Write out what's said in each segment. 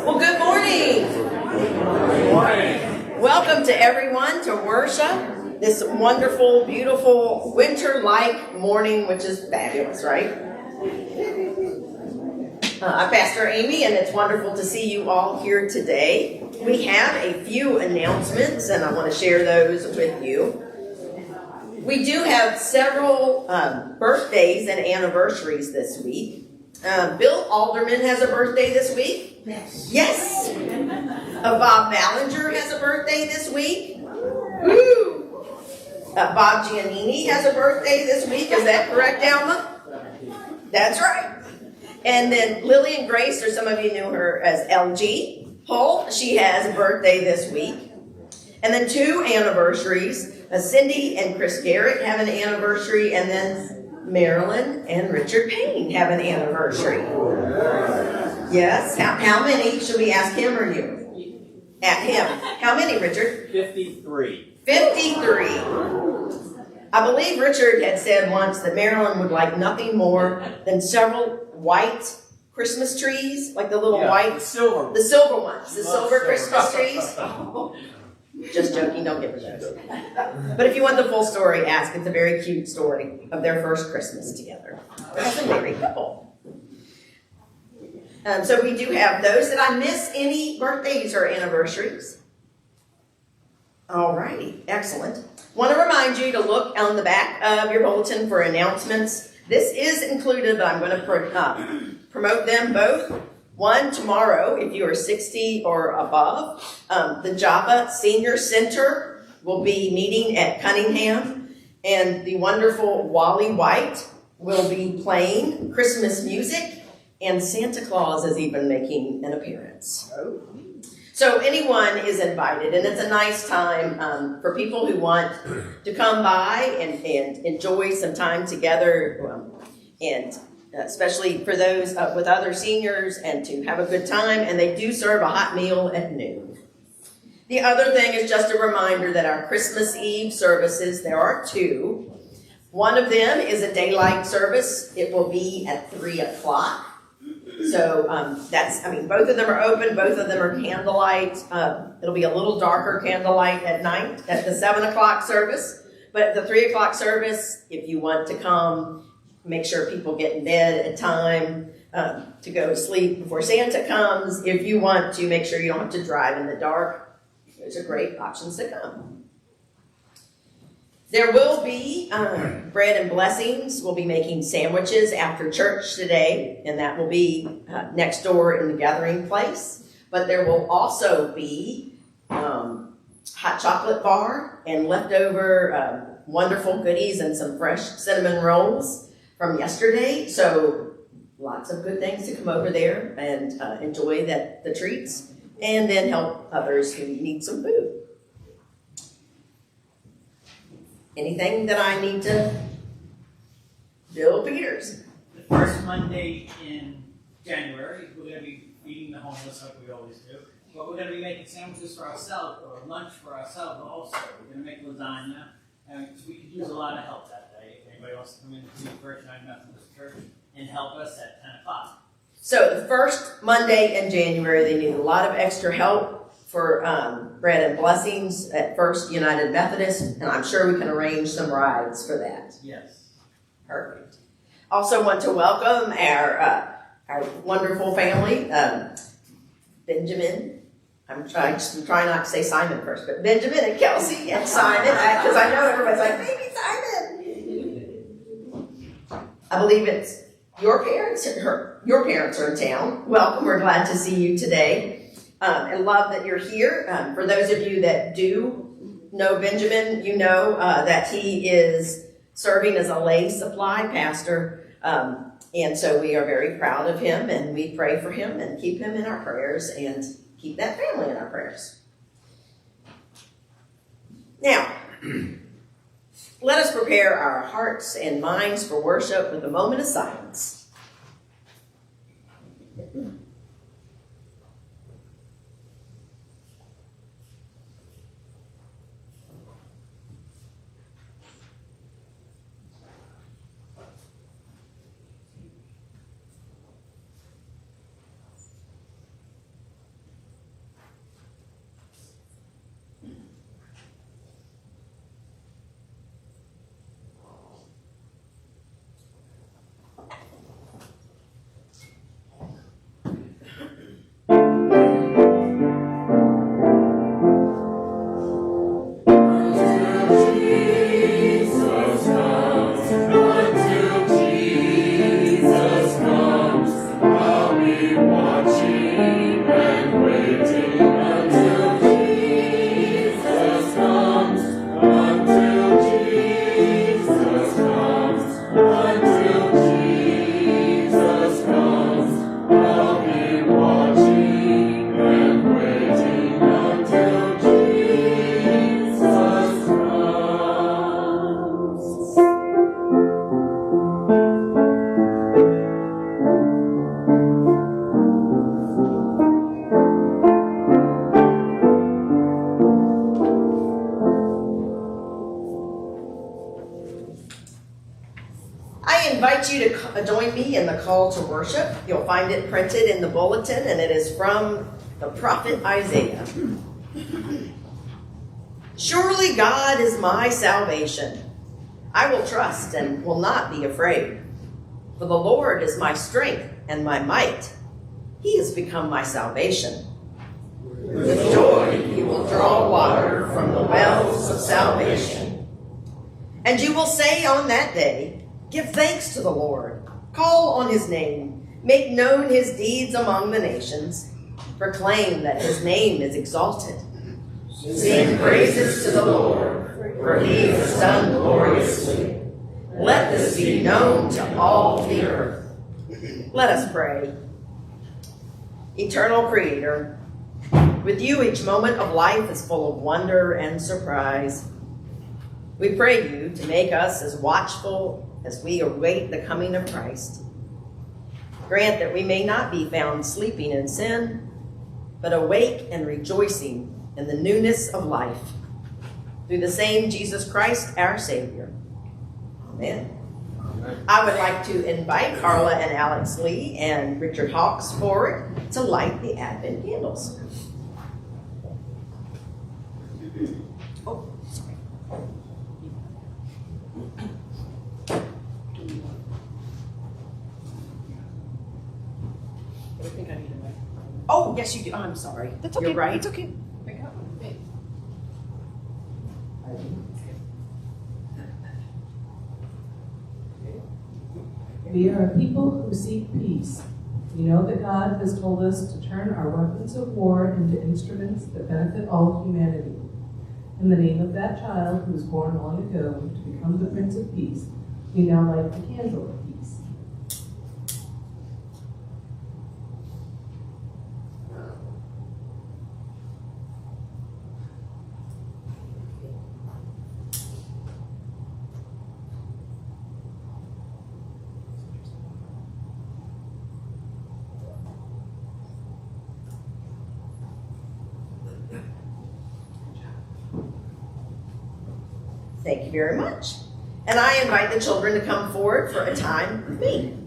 Well, good morning. Good morning. Welcome to everyone to worship this wonderful, beautiful, winter-like morning, which is fabulous, right? I'm Pastor Amy, and it's wonderful to see you all here today. We have a few announcements, and I want to share those with you. We do have several birthdays and anniversaries this week. Bill Alderman has a birthday this week. Yes. Bob Ballinger has a birthday this week. Woo. Bob Giannini has a birthday this week. Is that correct, Alma? That's right. And then Lillian Grace, or some of you knew her as LG Hull, she has a birthday this week. And then two anniversaries. Cindy and Chris Garrett have an anniversary, and then Marilyn and Richard Payne have an anniversary. Yes. How many? Should we ask him or you? At him. How many, Richard? 53. 53. I believe Richard had said once that Marilyn would like nothing more than several white Christmas trees, like the little white, the silver ones, the silver Christmas trees. Just joking, don't give her those. But if you want the full story, ask. It's a very cute story of their first Christmas together as a married couple. So we do have those. Did I miss any birthdays or anniversaries? All righty, excellent. Want to remind you to look on the back of your bulletin for announcements. This is included, but I'm going to promote them both. One, tomorrow, if you are 60 or above, the Java Senior Center will be meeting at Cunningham, and the wonderful Wally White will be playing Christmas music, and Santa Claus is even making an appearance. So anyone is invited, and it's a nice time for people who want to come by and enjoy some time together, and especially for those with other seniors, and to have a good time. And they do serve a hot meal at noon. The other thing is just a reminder that our Christmas Eve services, there are two. One of them is a daylight service. It will be at 3 o'clock. So both of them are open. Both of them are candlelight. It'll be a little darker candlelight at night at the 7 o'clock service. But at the 3 o'clock service, if you want to come, make sure people get in bed at time to go to sleep before Santa comes. If you want to make sure you don't have to drive in the dark, those are great options to come. There will be bread and blessings. We'll be making sandwiches after church today, and that will be next door in the gathering place. But there will also be hot chocolate bar and leftover wonderful goodies and some fresh cinnamon rolls from yesterday. So lots of good things to come over there and enjoy the treats, and then help others who need some food. Anything that I need to? Bill Peters. The first Monday in January, we're going to be feeding the homeless like we always do. But we're going to be making sandwiches for ourselves, or lunch for ourselves also. We're going to make lasagna, and we could use a lot of help that day. If anybody wants to come into the First United Methodist Church and help us at 10 o'clock. So the first Monday in January, they need a lot of extra help for bread and blessings at First United Methodist, and I'm sure we can arrange some rides for that. Yes. Perfect. Also want to welcome our our wonderful family, Benjamin. I'm trying not to say Simon first, but Benjamin and Kelsey and Simon, because I know everybody's like, maybe Simon. I believe it's your parents are in town. Welcome. We're glad to see you today. And love that you're here. For those of you that do know Benjamin, you know that he is serving as a lay supply pastor. And so we are very proud of him, and we pray for him and keep him in our prayers and keep that family in our prayers. Now, let us prepare our hearts and minds for worship with a moment of silence. Join me in the call to worship. You'll find it printed in the bulletin, and it is from the prophet Isaiah. Surely God is my salvation. I will trust and will not be afraid. For the Lord is my strength and my might. He has become my salvation. With joy he will draw water from the wells of salvation. And you will say on that day, give thanks to the Lord. Call on his name. Make known his deeds among the nations. Proclaim that his name is exalted. Sing praises to the Lord, for he has done gloriously. Let this be known to all the earth. Let us pray. Eternal Creator, with you each moment of life is full of wonder and surprise. We pray you to make us as watchful as we await the coming of Christ. Grant that we may not be found sleeping in sin, but awake and rejoicing in the newness of life. Through the same Jesus Christ, our Savior. Amen. Amen. I would like to invite Carla and Alex Lee and Richard Hawks forward to light the Advent candles. Oh, sorry. I think I need a mic. Oh, yes, you do. Oh, I'm sorry. That's okay. You're right. It's okay. Pick up. We are a people who seek peace. We know that God has told us to turn our weapons of war into instruments that benefit all humanity. In the name of that child who was born long ago to become the Prince of Peace, we now light the candle of peace. Thank you very much. And I invite the children to come forward for a time with me.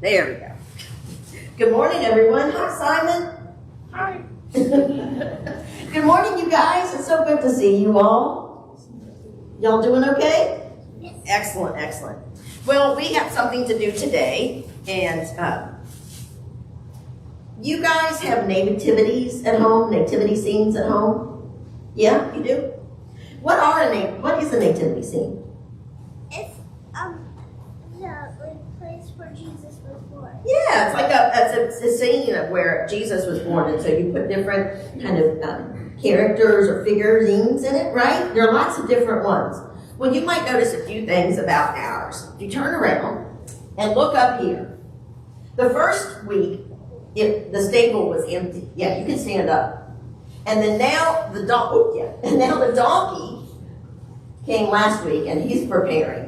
There we go. Good morning, everyone. Hi, Simon. Hi. Good morning, you guys. It's so good to see you all. Y'all doing okay? Yes. Excellent, excellent. Well, we have something to do today, and you guys have nativities at home, nativity scenes at home? Yeah, you do? What is a nativity scene? It's the place where Jesus was born. Yeah, it's like it's a scene of where Jesus was born, and so you put different kind of characters or figurines in it, right? There are lots of different ones. Well, you might notice a few things about ours. If you turn around and look up here, the first week, the stable was empty. Yeah, you can stand up. And then now the donkey came last week, and he's preparing.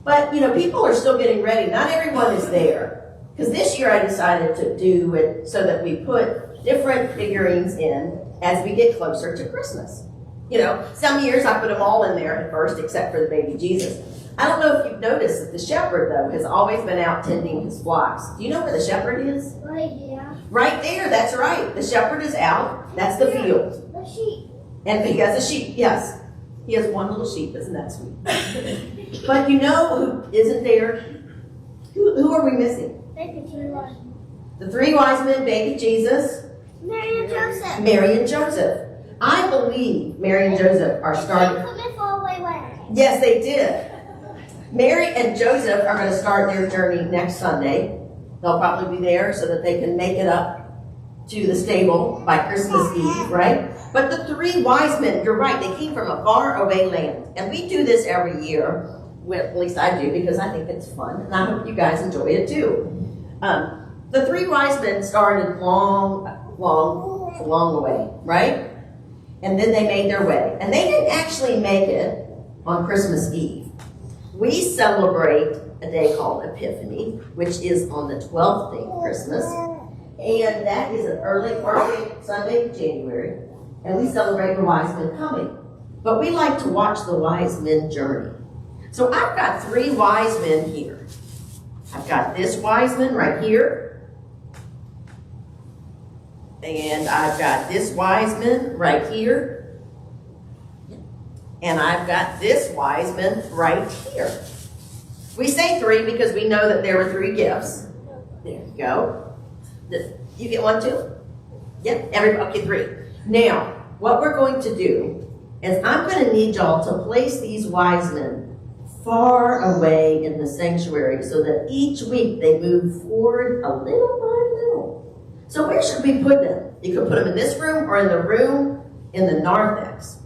But, people are still getting ready. Not everyone is there. Because this year I decided to do it so that we put different figurines in as we get closer to Christmas. Some years I put them all in there at first, except for the baby Jesus. I don't know if you've noticed that the shepherd, though, has always been out tending his flocks. Do you know where the shepherd is? Right here. Right there, that's right. The shepherd is out. That's the field. The sheep. And he has a sheep, yes. He has one little sheep, isn't that sweet? But you know who isn't there? Who are we missing? Baby Jesus. The three wise men, baby Jesus, Mary and Joseph. Mary and Joseph. I believe Mary and Joseph are starting. They come in all the way. Yes, they did. Mary and Joseph are going to start their journey next Sunday. They'll probably be there so that they can make it up to the stable by Christmas Eve, right? But the three wise men, you're right, they came from a far away land. And we do this every year. Well, at least I do, because I think it's fun. And I hope you guys enjoy it too. The three wise men started long away, right? And then they made their way. And they didn't actually make it on Christmas Eve. We celebrate a day called Epiphany, which is on the 12th day of Christmas. And that is an early Sunday in January. And we celebrate the wise men coming. But we like to watch the wise men journey. So I've got three wise men here. I've got this wise man right here. And I've got this wise man right here. And I've got this wise man right here. We say three because we know that there were three gifts. There you go. You get one too? Yep, okay, three. Now, what we're going to do is I'm going to need y'all to place these wise men far away in the sanctuary so that each week they move forward a little by little. So where should we put them? You could put them in this room or in the room in the narthex.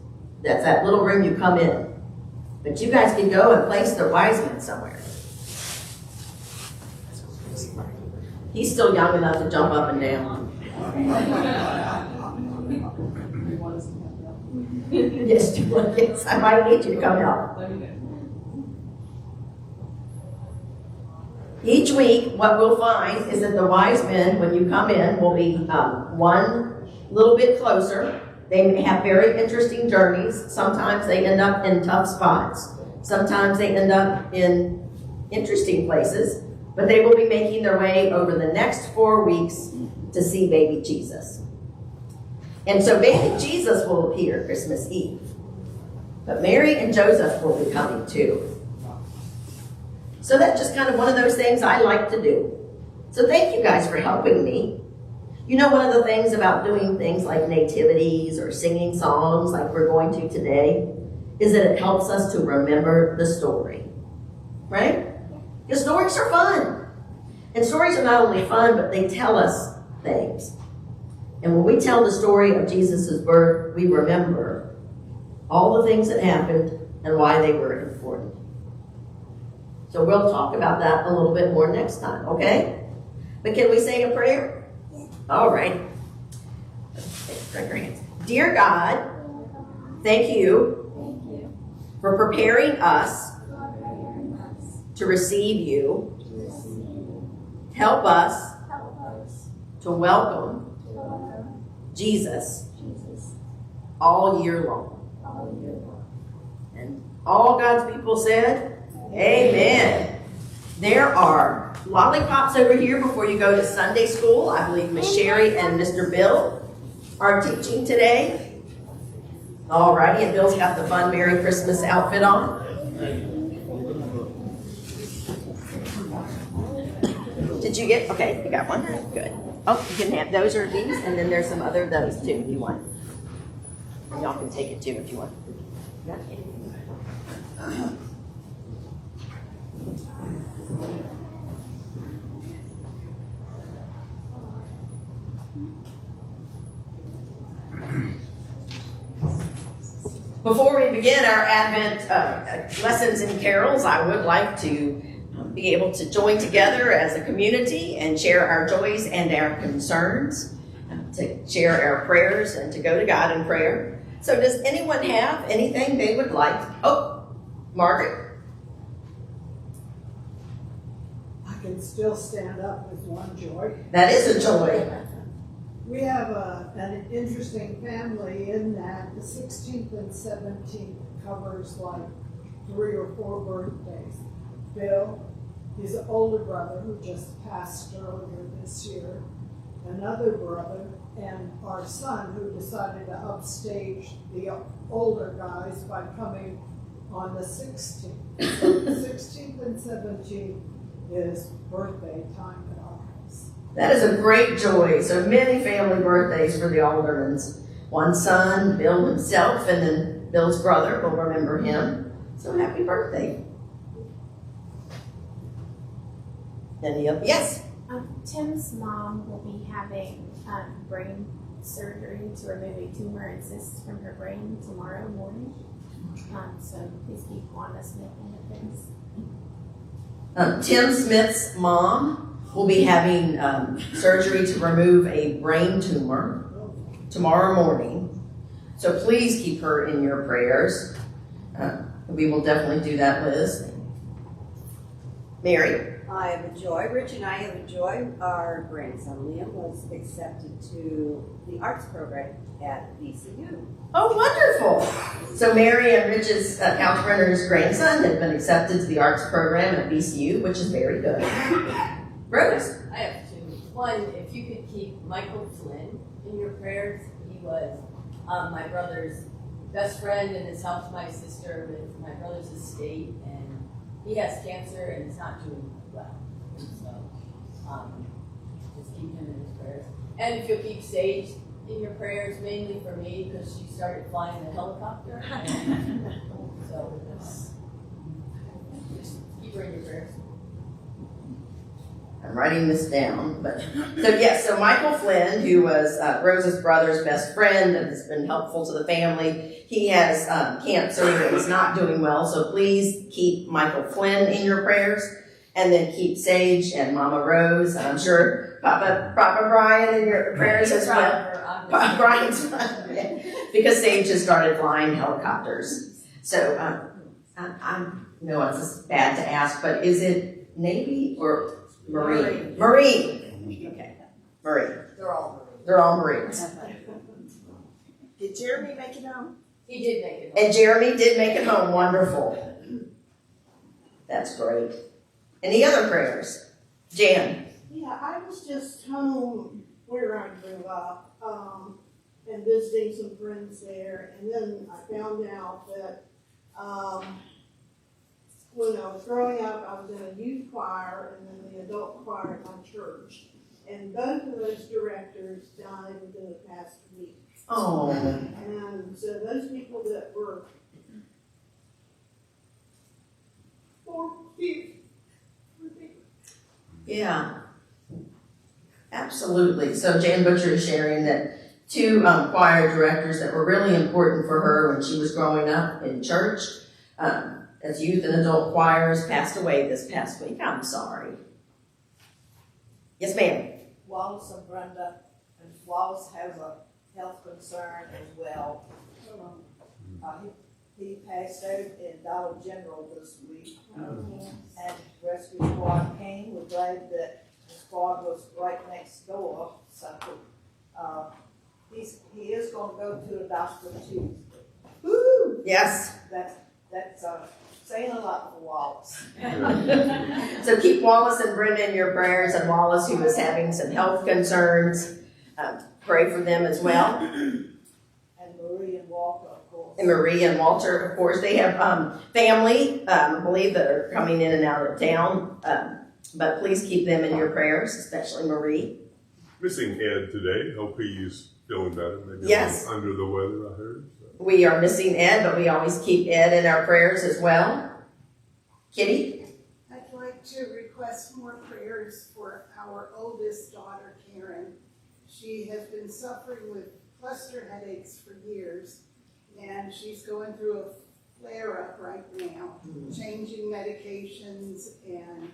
That's that little room you come in. But you guys can go and place the wise men somewhere. He's still young enough to jump up and down. Yes, I might need you to come help. Each week, what we'll find is that the wise men, when you come in, will be one little bit closer. They have very interesting journeys. Sometimes they end up in tough spots. Sometimes they end up in interesting places. But they will be making their way over the next 4 weeks to see baby Jesus. And so baby Jesus will appear Christmas Eve. But Mary and Joseph will be coming too. So that's just kind of one of those things I like to do. So thank you guys for helping me. You know, one of the things about doing things like nativities or singing songs like we're going to today is that it helps us to remember the story, right? Because stories are fun. And stories are not only fun, but they tell us things. And when we tell the story of Jesus' birth, we remember all the things that happened and why they were important. So we'll talk about that a little bit more next time, okay? But can we say a prayer? Yeah. All right. Dear God, thank you for preparing us to receive you. Help us to welcome Jesus all year long. And all God's people said, Amen. There are lollipops over here before you go to Sunday school. I believe Miss Sherry and Mr. Bill are teaching today. Alrighty, and Bill's got the fun Merry Christmas outfit on. Did you get, okay, you got one? Good. Oh, you can have those or these, and then there's some other of those too if you want. Y'all can take it too if you want. Before we begin our Advent lessons and carols, I would like to be able to join together as a community and share our joys and our concerns, to share our prayers and to go to God in prayer. So does anyone have anything they would like? Oh, Margaret. I can still stand up with one joy. That is a joy. We have an interesting family in that the 16th and 17th covers like 3 or 4 birthdays. Bill, his older brother who just passed earlier this year, another brother, and our son who decided to upstage the older guys by coming on the 16th. So the 16th and 17th is birthday time at our house. That is a great joy. So many family birthdays for the Aldermans. One son, Bill himself, and then Bill's brother, we'll remember him. So happy birthday. Any of, yes? Tim's mom will be having brain surgery to remove a tumor and cyst from her brain tomorrow morning. So please keep Wanda Smith in your prayers. Tim Smith's mom will be having surgery to remove a brain tumor tomorrow morning. So please keep her in your prayers. We will definitely do that, Liz. Mary? I have a joy. Rich and I have a joy. Our grandson Liam was accepted to the arts program at VCU. Oh, wonderful. So Mary and Rich's Couch Renner's grandson have been accepted to the arts program at VCU, which is very good. Rose? I have 2. One, if you could keep Michael Flynn in your prayers. He was my brother's best friend and has helped my sister with my brother's estate, and he has cancer and is not doing well. So just keep him in his prayers. And if you'll keep Sage in your prayers, mainly for me, because she started flying the helicopter. So just keep her in your prayers. I'm writing this down, but so Michael Flynn, who was Rose's brother's best friend and has been helpful to the family, he has cancer and is not doing well. So please keep Michael Flynn in your prayers, and then keep Sage and Mama Rose, and I'm sure Papa Brian in your prayers as well. Brian's because Sage has started flying helicopters. So I know it's bad to ask, but is it Navy or Marine? Marine. Okay. Marine. They're all Marines. Did Jeremy make it home? He did make it home. And Jeremy did make it home. Wonderful. That's great. Any other prayers? Jan. Yeah, I was just home where I grew up and visiting some friends there, and then I found out that when I was growing up, I was in a youth choir and then the adult choir at my church, and both of those directors died within the past week. Oh. And so those people that were 40. Yeah. Absolutely. So Jan Butcher is sharing that 2 choir directors that were really important for her when she was growing up in church as youth and adult choirs passed away this past week. I'm sorry. Yes, ma'am. Wallace and Brenda, and Wallace has a health concern as well. He passed out in Dollar General this week, and rescue squad came. We're glad that the squad was right next door. So he is going to go to the doctor Tuesday. Woo! Yes. That's saying a lot for Wallace. So keep Wallace and Brenda in your prayers, and Wallace, who is having some health concerns, pray for them as well. And Marie and Walter, of course. And Marie and Walter, of course, they have family, I believe, that are coming in and out of town. But please keep them in your prayers, especially Marie. Missing Ed today. Hope he is feeling better. Maybe Yes. under the weather, I heard. So. We are missing Ed, but we always keep Ed in our prayers as well. Kitty? I'd like to request more prayers for our oldest daughter, Karen. She has been suffering with cluster headaches for years, and she's going through a flare-up right now, changing medications, and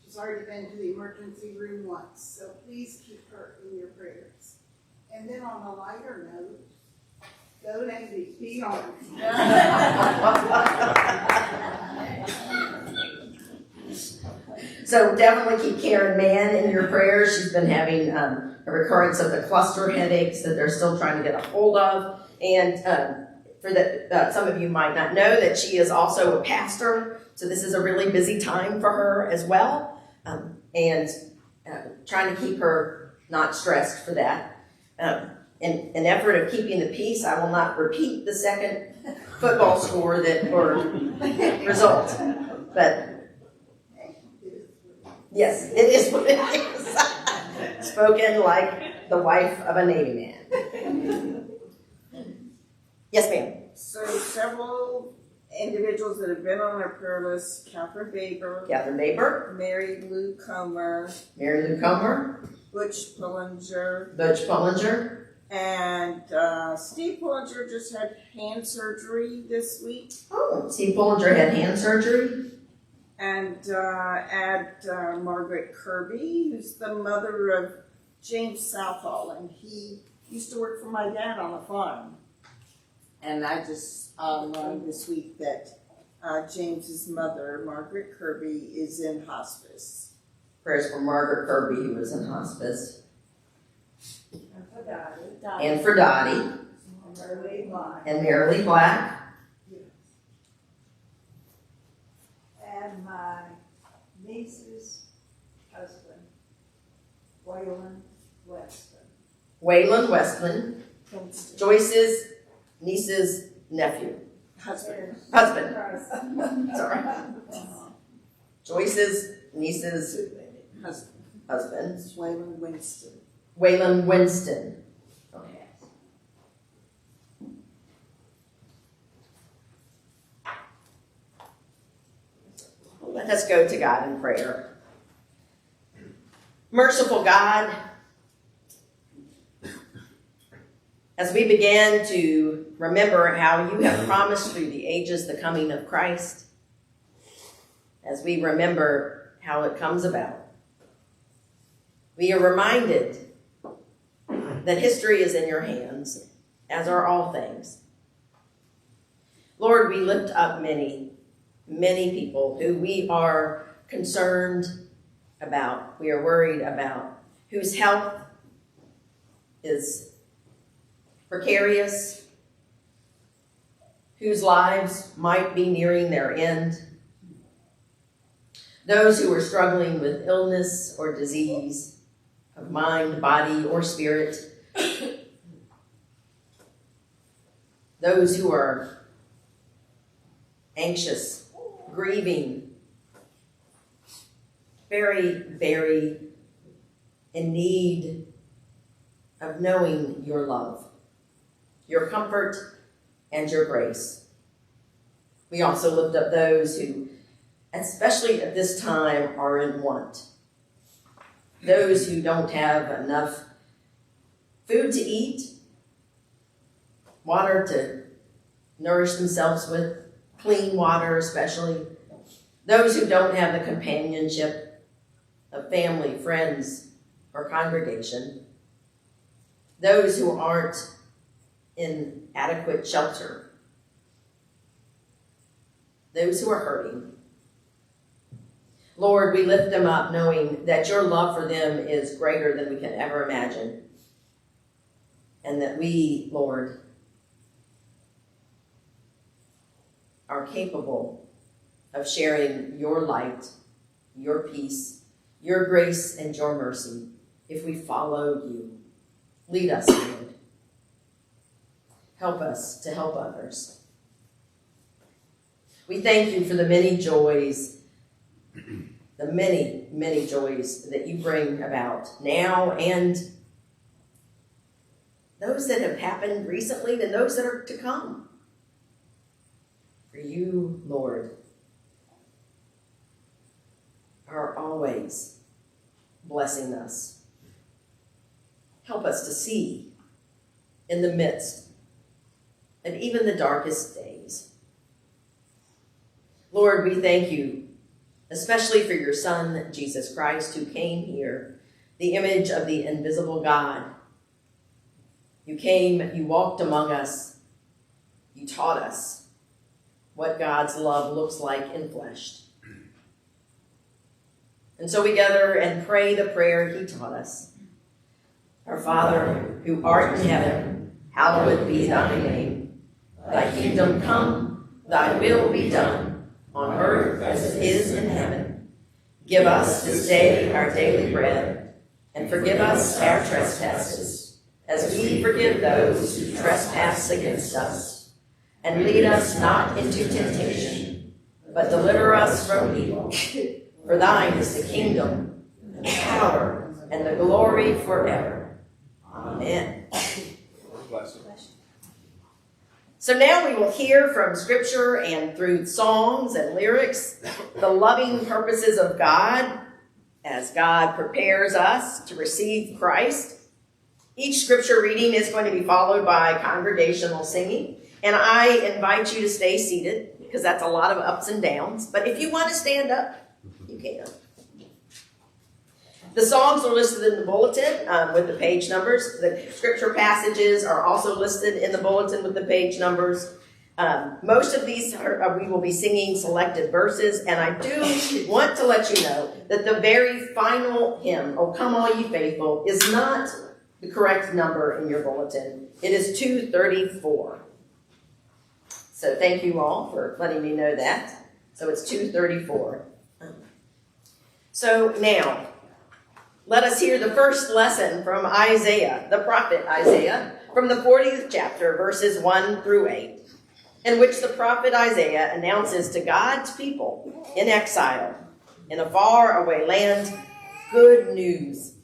she's already been to the emergency room once, so please keep her in your prayers. And then on a lighter note, go Navy, be on. So definitely keep Karen Mann in your prayers. She's been having a recurrence of the cluster headaches that they're still trying to get a hold of. And for that, some of you might not know that she is also a pastor. So this is a really busy time for her as well. And trying to keep her not stressed for that. In an effort of keeping the peace, I will not repeat the second football score or result. But yes, it is what it is. Spoken like the wife of a Navy man. Yes, ma'am. So several individuals that have been on our prayer list: Catherine Baber, Mary Lou Comer, Butch Pullinger, and Steve Pullinger just had hand surgery this week. Oh, Steve Pullinger had hand surgery. And add Margaret Kirby, who's the mother of James Southall, and he used to work for my dad on a farm. And I just learned this week that James's mother, Margaret Kirby, is in hospice. Prayers for Margaret Kirby, who was in hospice. And for Dottie. And for Dottie. And Marilee Black. And Marilee Black. And my niece's husband, Waylon Weston. Joyce's niece's nephew. Husband. Sorry. Joyce's niece's husband. Waylon Winston. Okay. Let us go to God in prayer. Merciful God, as we begin to remember how you have promised through the ages the coming of Christ, as we remember how it comes about, we are reminded that history is in your hands, as are all things. Lord, we lift up many people who we are concerned about, we are worried about, whose health is precarious, whose lives might be nearing their end, those who are struggling with illness or disease of mind, body, or spirit, those who are anxious, grieving, very, very in need of knowing your love, your comfort, and your grace. We also lift up those who, especially at this time, are in want. Those who don't have enough food to eat, water to nourish themselves with, clean water especially. Those who don't have the companionship of family, friends, or congregation. Those who aren't in adequate shelter. Those who are hurting. Lord, we lift them up knowing that your love for them is greater than we can ever imagine. And that we, Lord, are capable of sharing your light, your peace, your grace, and your mercy if we follow you. Lead us, Lord. Help us to help others. We thank you for the many joys, the many, many joys that you bring about now and those that have happened recently and those that are to come. For you, Lord, are always blessing us. Help us to see in the midst of even the darkest days. Lord, we thank you, especially for your Son, Jesus Christ, who came here, the image of the invisible God. You came, you walked among us, you taught us what God's love looks like in flesh. And so we gather and pray the prayer he taught us. Our Father, who art in heaven, hallowed be thy name. Thy kingdom come, thy will be done, on earth as it is in heaven. Give us this day our daily bread, and forgive us our trespasses, as we forgive those who trespass against us. And lead us not into temptation, but deliver us from evil. For thine is the kingdom, and the power, and the glory forever. Amen. So now we will hear from Scripture and through songs and lyrics the loving purposes of God as God prepares us to receive Christ. Each Scripture reading is going to be followed by congregational singing. And I invite you to stay seated because that's a lot of ups and downs. But if you want to stand up, you can. The songs are listed in the bulletin with the page numbers. The scripture passages are also listed in the bulletin with the page numbers. Most of these we will be singing selected verses, and I do want to let you know that the very final hymn, "O Come All Ye Faithful," is not the correct number in your bulletin. It is 234. So thank you all for letting me know that. So it's 234. So now, let us hear the first lesson from Isaiah, the prophet Isaiah, from the 40th chapter, verses 1 through 8, in which the prophet Isaiah announces to God's people in exile, in a faraway land, good news.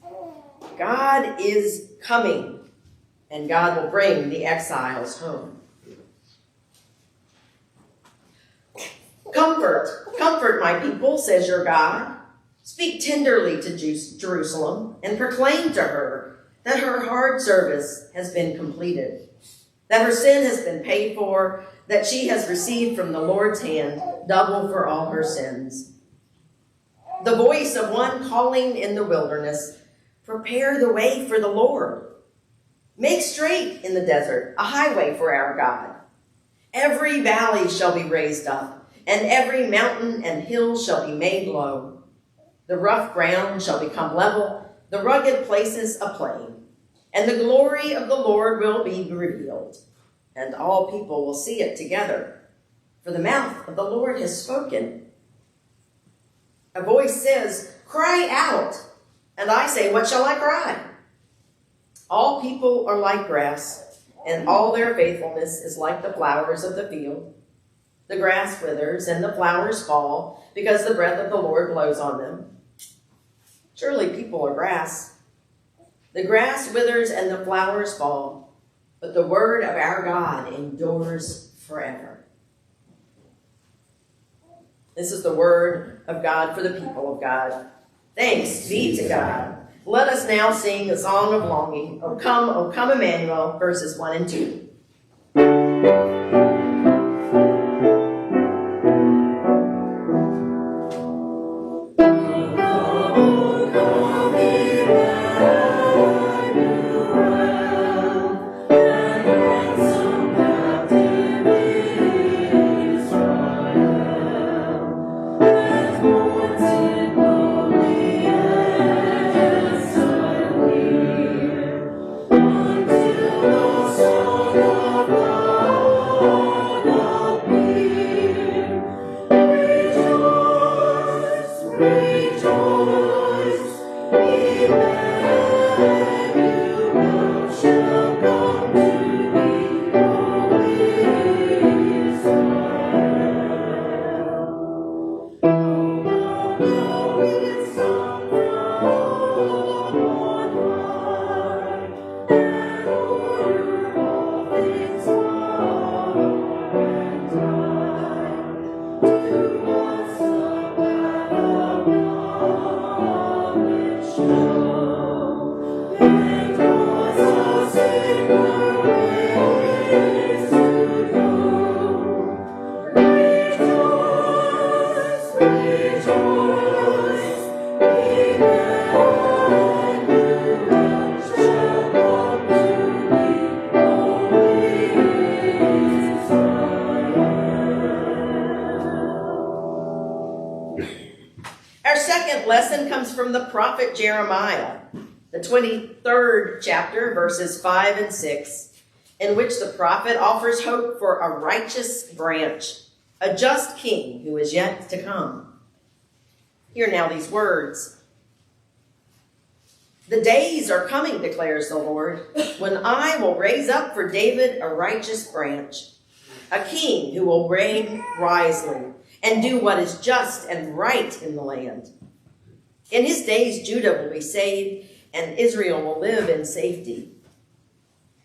God is coming, and God will bring the exiles home. Comfort my people, says your God. Speak tenderly to Jerusalem and proclaim to her that her hard service has been completed, that her sin has been paid for, that she has received from the Lord's hand double for all her sins. The voice of one calling in the wilderness, prepare the way for the Lord. Make straight in the desert a highway for our God. Every valley shall be raised up, and every mountain and hill shall be made low. The rough ground shall become level, the rugged places a plain. And the glory of the Lord will be revealed, and all people will see it together. For the mouth of the Lord has spoken. A voice says, cry out. And I say, what shall I cry? All people are like grass, and all their faithfulness is like the flowers of the field. The grass withers and the flowers fall because the breath of the Lord blows on them. Surely people are grass. The grass withers and the flowers fall, but the word of our God endures forever. This is the word of God for the people of God. Thanks be to God. Let us now sing the song of longing, O come, Emmanuel, verses 1 and 2. Until the Son of God second lesson comes from the prophet Jeremiah, the 23rd chapter, verses 5 and 6, in which the prophet offers hope for a righteous branch, a just king who is yet to come. Hear now these words. The days are coming, declares the Lord, when I will raise up for David a righteous branch, a king who will reign wisely and do what is just and right in the land. In his days, Judah will be saved and Israel will live in safety.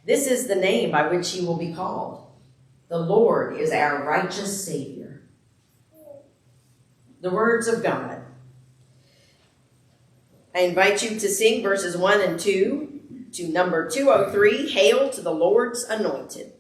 This is the name by which he will be called. The Lord is our righteous Savior. The words of God. I invite you to sing verses 1 and 2 to number 203, Hail to the Lord's Anointed.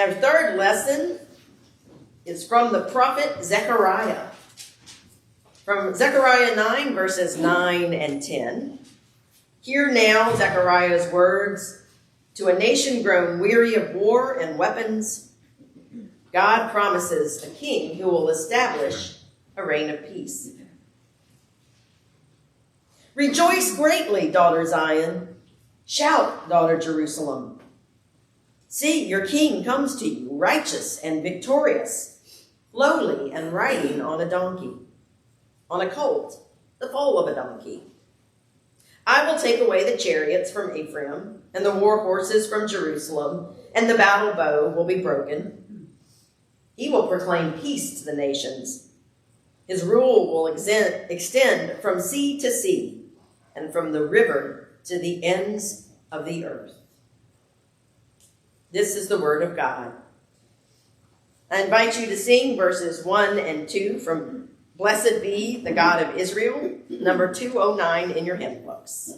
Our third lesson is from the prophet Zechariah. From Zechariah 9, verses 9 and 10. Hear now Zechariah's words to a nation grown weary of war and weapons. God promises a king who will establish a reign of peace. Rejoice greatly, daughter Zion. Shout, daughter Jerusalem. See, your king comes to you, righteous and victorious, lowly and riding on a donkey, on a colt, the foal of a donkey. I will take away the chariots from Ephraim and the war horses from Jerusalem, and the battle bow will be broken. He will proclaim peace to the nations. His rule will extend from sea to sea and from the river to the ends of the earth. This is the word of God. I invite you to sing verses 1 and 2 from Blessed Be the God of Israel, number 209 in your hymn books.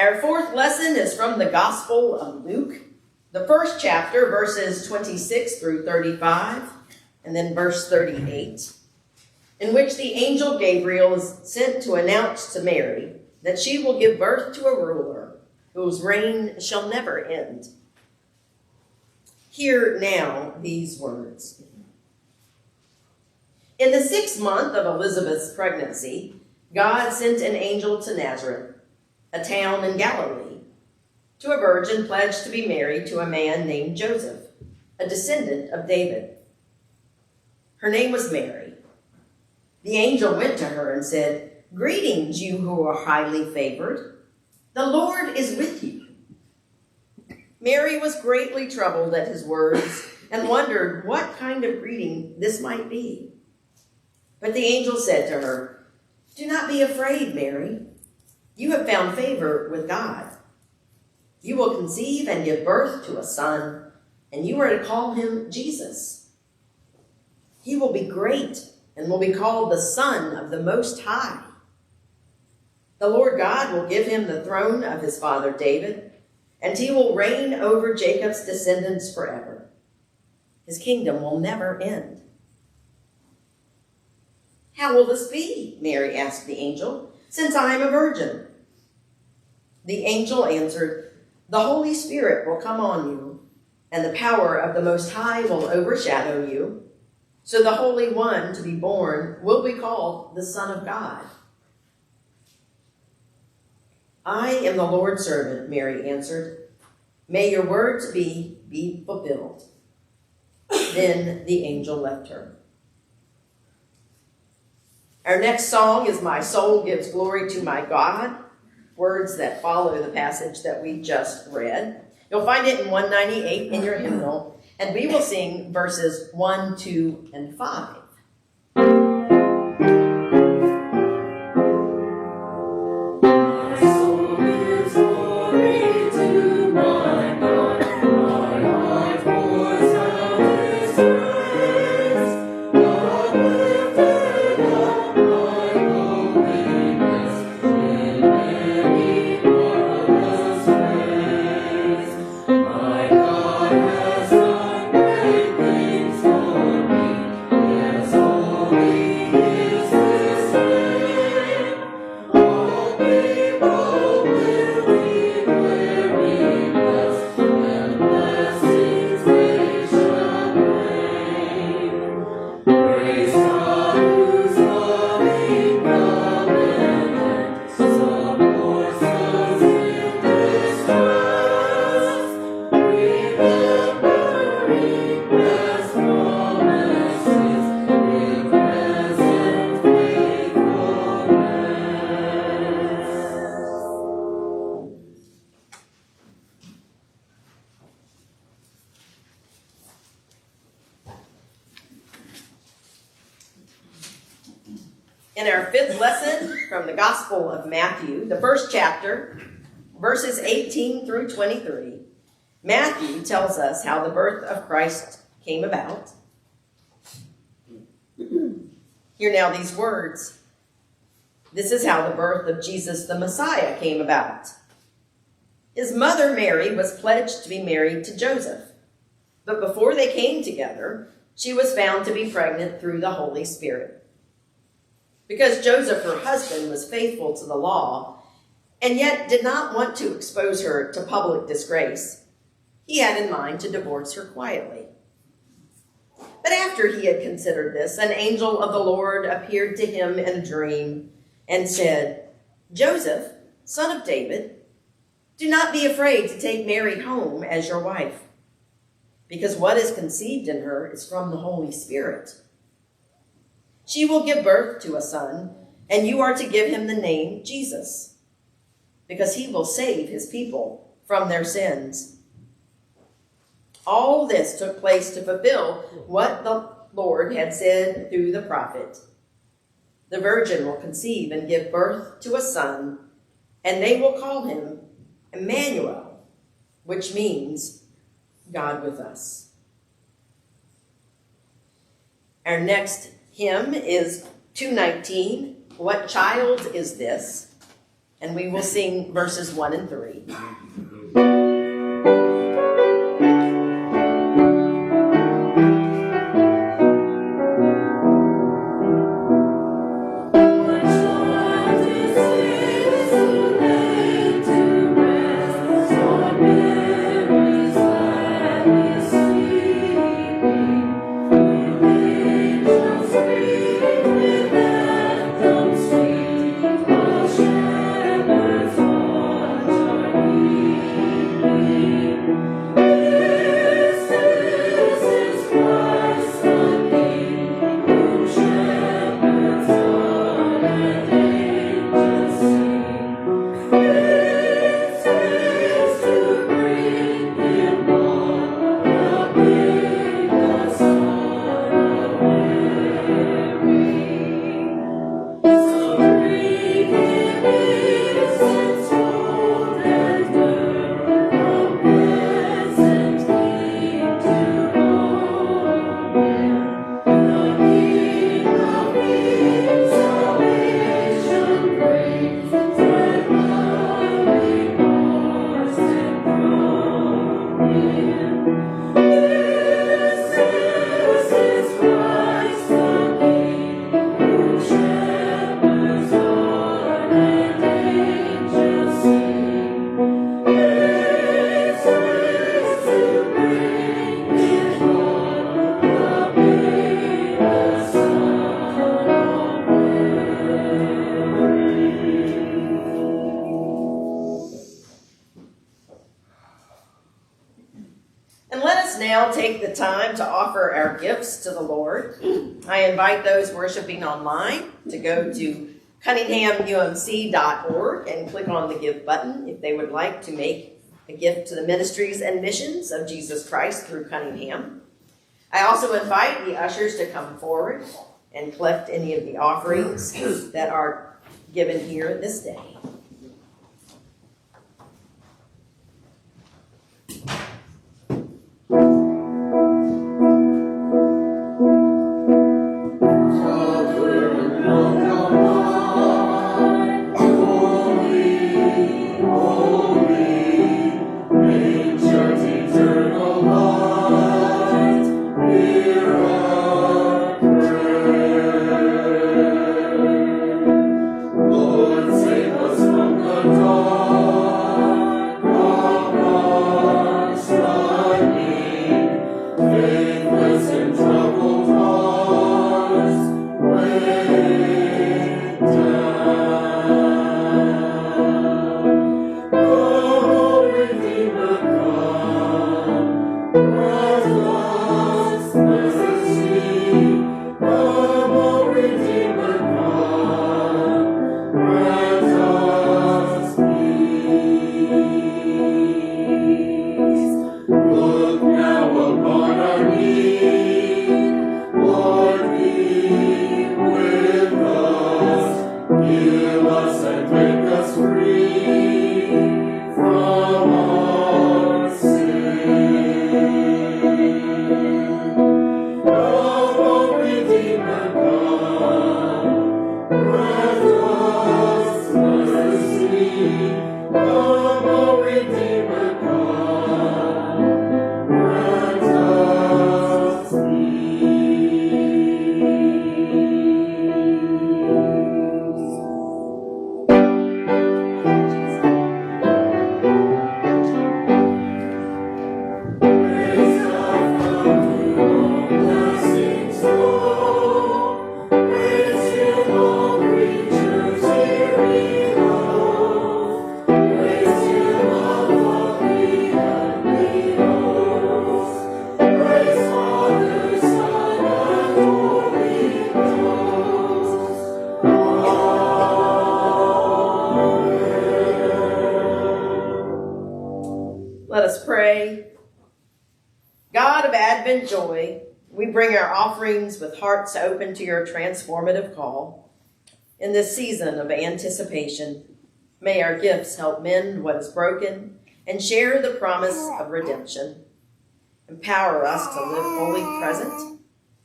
Our fourth lesson is from the Gospel of Luke, the first chapter, verses 26 through 35, and then verse 38. in which the angel Gabriel is sent to announce to Mary that she will give birth to a ruler whose reign shall never end. Hear now these words. In the 6th month of Elizabeth's pregnancy, God sent an angel to Nazareth, a town in Galilee, to a virgin pledged to be married to a man named Joseph, a descendant of David. Her name was Mary. The angel went to her and said, "Greetings, you who are highly favored. The Lord is with you." Mary was greatly troubled at his words and wondered what kind of greeting this might be. But the angel said to her, "Do not be afraid, Mary. You have found favor with God. You will conceive and give birth to a son, and you are to call him Jesus. He will be great and will be called the Son of the Most High. The Lord God will give him the throne of his father David, and he will reign over Jacob's descendants forever. His kingdom will never end." "How will this be?" Mary asked the angel, "since I am a virgin?" The angel answered, "The Holy Spirit will come on you, and the power of the Most High will overshadow you. So the Holy One to be born will be called the Son of God." "I am the Lord's servant," Mary answered. "May your words be fulfilled." Then the angel left her. Our next song is "My Soul Gives Glory to My God," words that follow the passage that we just read. You'll find it in 198 in your hymnal, and we will sing verses 1, 2, and 5. In our 5th lesson from the Gospel of Matthew, the 1st chapter, verses 18 through 23, Matthew tells us how the birth of Christ came about. Hear now these words. This is how the birth of Jesus the Messiah came about. His mother Mary was pledged to be married to Joseph, but before they came together, she was found to be pregnant through the Holy Spirit. Because Joseph, her husband, was faithful to the law and yet did not want to expose her to public disgrace, he had in mind to divorce her quietly. But after he had considered this, an angel of the Lord appeared to him in a dream and said, "Joseph, son of David, do not be afraid to take Mary home as your wife, because what is conceived in her is from the Holy Spirit. She will give birth to a son, and you are to give him the name Jesus, because he will save his people from their sins." All this took place to fulfill what the Lord had said through the prophet. The virgin will conceive and give birth to a son, and they will call him Emmanuel, which means God with us. Our next hymn is 219, "What Child Is This?" And we will sing verses 1 and 3. now take the time to offer our gifts to the Lord. I invite those worshiping online to go to cunninghamumc.org and click on the Give button if they would like to make a gift to the ministries and missions of Jesus Christ through Cunningham. I also invite the ushers to come forward and collect any of the offerings that are given here this day. Let us pray. God of Advent joy, we bring our offerings with hearts open to your transformative call. In this season of anticipation, may our gifts help mend what is broken and share the promise of redemption. Empower us to live fully present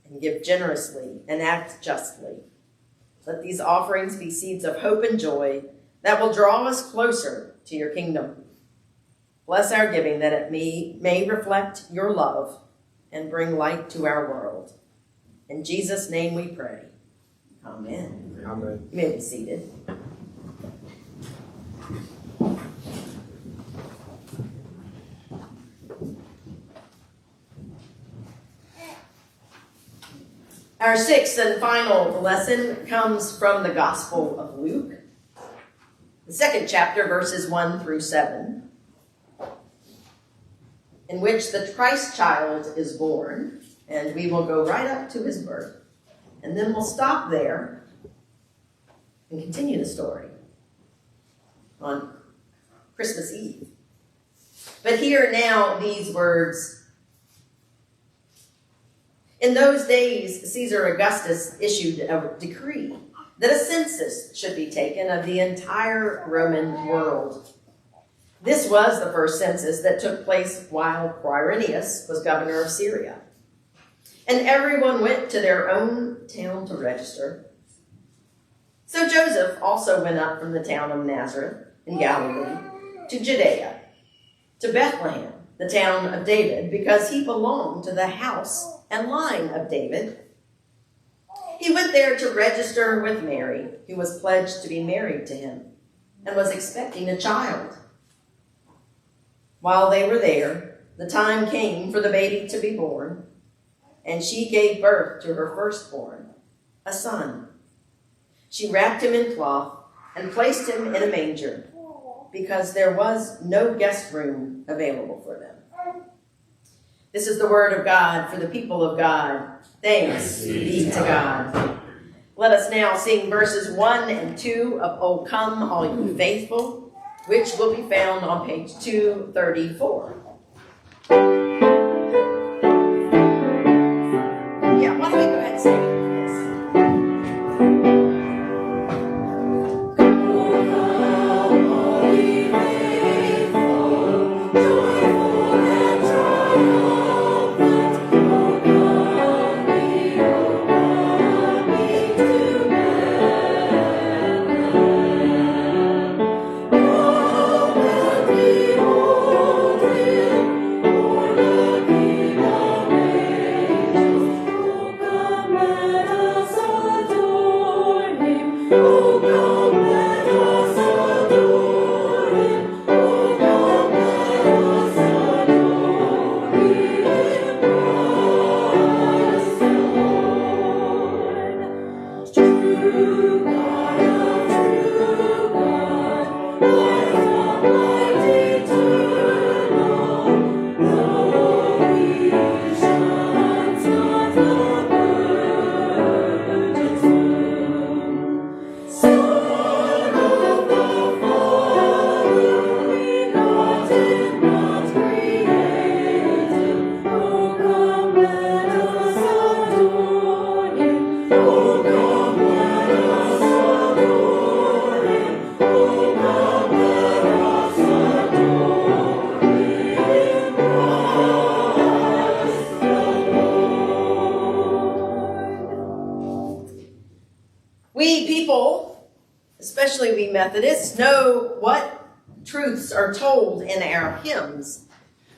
and give generously and act justly. Let these offerings be seeds of hope and joy that will draw us closer to your kingdom. Bless our giving that it may reflect your love and bring light to our world. In Jesus' name we pray. Amen. Amen. You may be seated. Our sixth and final lesson comes from the Gospel of Luke, the 2nd chapter, verses 1 through 7. In which the Christ child is born, and we will go right up to his birth. And then we'll stop there and continue the story on Christmas Eve. But hear now these words. In those days, Caesar Augustus issued a decree that a census should be taken of the entire Roman world. This was the first census that took place while Quirinius was governor of Syria. And everyone went to their own town to register. So Joseph also went up from the town of Nazareth in Galilee to Judea, to Bethlehem, the town of David, because he belonged to the house and line of David. He went there to register with Mary, who was pledged to be married to him and was expecting a child. While they were there, the time came for the baby to be born, and she gave birth to her firstborn, a son. She wrapped him in cloth and placed him in a manger, because there was no guest room available for them. This is the word of God for the people of God. Thanks be to God. Let us now sing verses 1 and 2 of O Come, All You Faithful, which will be found on page 234. Yeah, why don't we go ahead and sing it? We people, especially we Methodists, know what truths are told in our hymns.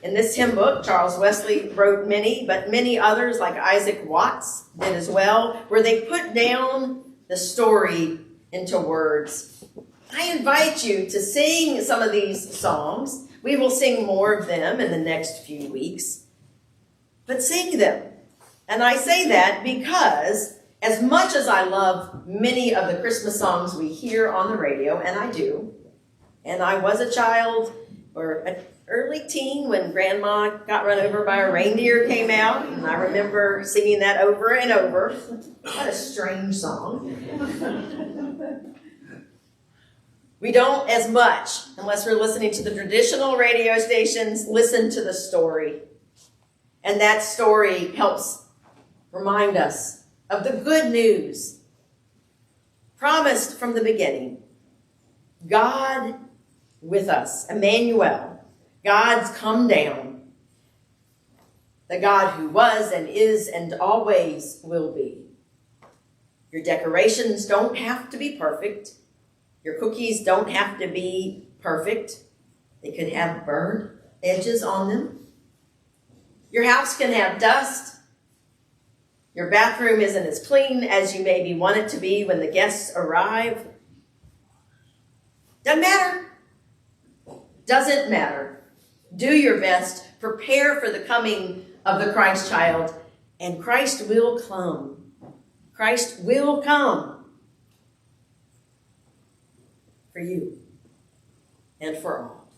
In this hymn book, Charles Wesley wrote many, but many others, like Isaac Watts, did as well, where they put down the story into words. I invite you to sing some of these songs. We will sing more of them in the next few weeks, but sing them. And I say that because as much as I love many of the Christmas songs we hear on the radio, and I do, and I was a child or an early teen when Grandma Got Run Over by a Reindeer came out, and I remember singing that over and over. What a strange song. We don't as much, unless we're listening to the traditional radio stations, listen to the story. And that story helps remind us of the good news promised from the beginning. God with us, Emmanuel, God's come down, the God who was and is and always will be. Your decorations don't have to be perfect. Your cookies don't have to be perfect. They could have burned edges on them. Your house can have dust. Your bathroom isn't as clean as you maybe want it to be when the guests arrive. Doesn't matter. Doesn't matter. Do your best. Prepare for the coming of the Christ child, and Christ will come. Christ will come for you and for all.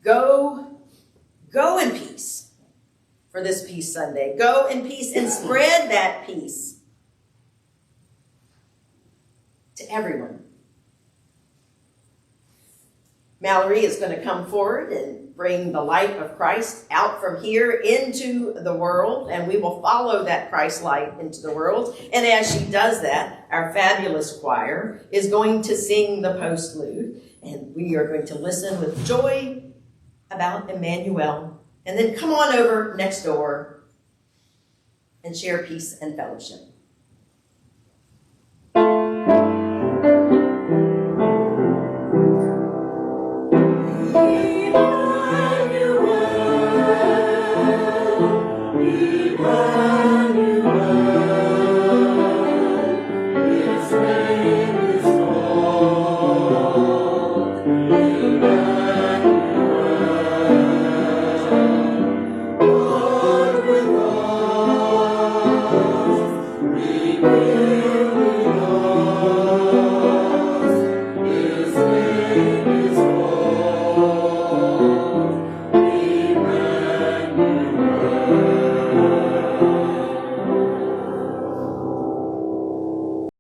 Go in peace for this Peace Sunday. Go in peace and spread that peace to everyone. Mallory is going to come forward and bring the light of Christ out from here into the world, and we will follow that Christ light into the world. And as she does that, our fabulous choir is going to sing the postlude, and we are going to listen with joy about Emmanuel, and then come on over next door and share peace and fellowship.